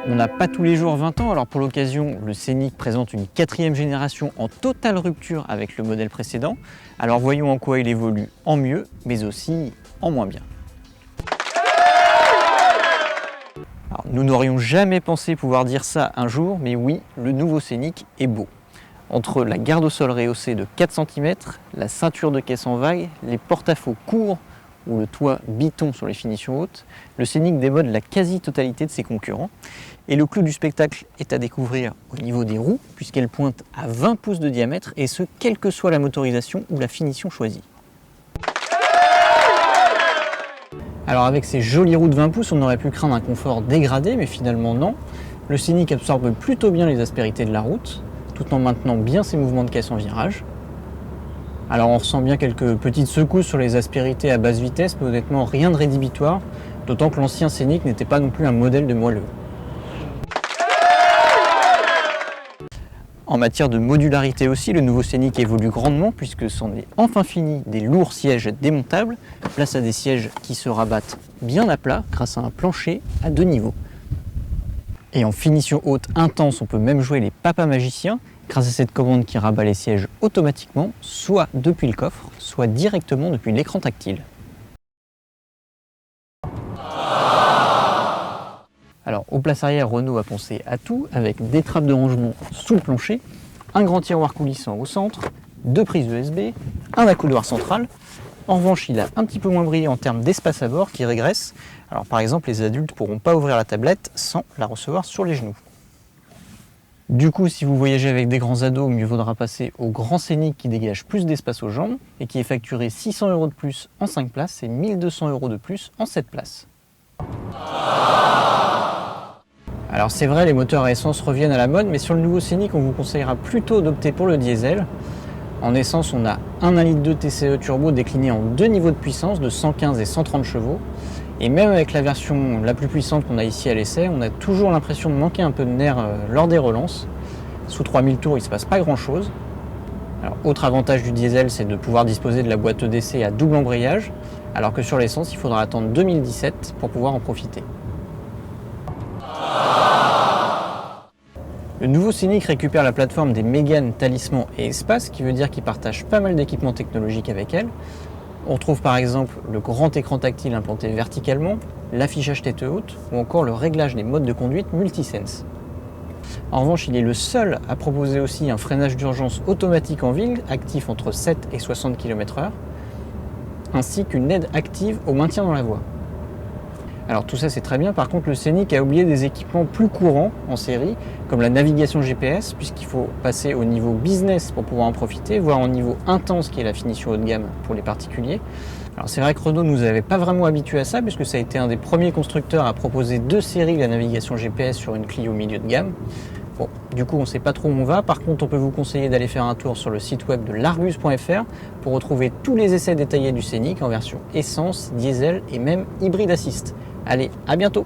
On n'a pas tous les jours 20 ans, alors pour l'occasion, le Scénic présente une 4e génération en totale rupture avec le modèle précédent. Alors voyons en quoi il évolue en mieux, mais aussi en moins bien. Alors, nous n'aurions jamais pensé pouvoir dire ça un jour, mais oui, le nouveau Scénic est beau. Entre la garde au sol rehaussée de 4 cm, la ceinture de caisse en vague, les porte-à-faux courts ou le toit biton sur les finitions hautes, le Scénic démode la quasi-totalité de ses concurrents. Et le clou du spectacle est à découvrir au niveau des roues, puisqu'elles pointent à 20 pouces de diamètre, et ce, quelle que soit la motorisation ou la finition choisie. Alors avec ces jolies roues de 20 pouces, on aurait pu craindre un confort dégradé, mais finalement non. Le Scénic absorbe plutôt bien les aspérités de la route, tout en maintenant bien ses mouvements de caisse en virage. Alors on ressent bien quelques petites secousses sur les aspérités à basse vitesse, mais honnêtement rien de rédhibitoire, d'autant que l'ancien Scénic n'était pas non plus un modèle de moelleux. En matière de modularité aussi, le nouveau Scénic évolue grandement puisque c'en est enfin fini des lourds sièges démontables, place à des sièges qui se rabattent bien à plat grâce à un plancher à 2 niveaux. Et en finition haute intense, on peut même jouer les papas magiciens grâce à cette commande qui rabat les sièges automatiquement, soit depuis le coffre, soit directement depuis l'écran tactile. Alors, aux places arrière, Renault a pensé à tout, avec des trappes de rangement sous le plancher, un grand tiroir coulissant au centre, 2 prises USB, un accoudoir central. En revanche, il a un petit peu moins brillé en termes d'espace à bord qui régresse. Alors, par exemple, les adultes ne pourront pas ouvrir la tablette sans la recevoir sur les genoux. Du coup, si vous voyagez avec des grands ados, mieux vaudra passer au grand Scénic qui dégage plus d'espace aux jambes et qui est facturé 600 € de plus en 5 places et 1200 € de plus en 7 places. Alors c'est vrai, les moteurs à essence reviennent à la mode, mais sur le nouveau Scénic, on vous conseillera plutôt d'opter pour le diesel. En essence, on a un 1,2 litre TCE turbo décliné en 2 niveaux de puissance de 115 et 130 chevaux. Et même avec la version la plus puissante qu'on a ici à l'essai, on a toujours l'impression de manquer un peu de nerf lors des relances. Sous 3000 tours, il ne se passe pas grand chose. Alors, autre avantage du diesel, c'est de pouvoir disposer de la boîte EDC à double embrayage, alors que sur l'essence, il faudra attendre 2017 pour pouvoir en profiter. Le nouveau Scénic récupère la plateforme des Mégane, Talisman et Espace, qui veut dire qu'il partage pas mal d'équipements technologiques avec elle. On retrouve par exemple le grand écran tactile implanté verticalement, l'affichage tête haute ou encore le réglage des modes de conduite Multisense. En revanche, il est le seul à proposer aussi un freinage d'urgence automatique en ville, actif entre 7 et 60 km/h, ainsi qu'une aide active au maintien dans la voie. Alors tout ça c'est très bien, par contre le Scénic a oublié des équipements plus courants en série, comme la navigation GPS, puisqu'il faut passer au niveau business pour pouvoir en profiter, voire au niveau intense qui est la finition haut de gamme pour les particuliers. Alors c'est vrai que Renault nous avait pas vraiment habitués à ça, puisque ça a été un des premiers constructeurs à proposer 2 séries de la navigation GPS sur une Clio milieu de gamme. Bon, du coup on sait pas trop où on va, par contre on peut vous conseiller d'aller faire un tour sur le site web de largus.fr pour retrouver tous les essais détaillés du Scénic en version essence, diesel et même hybride assist. Allez, à bientôt!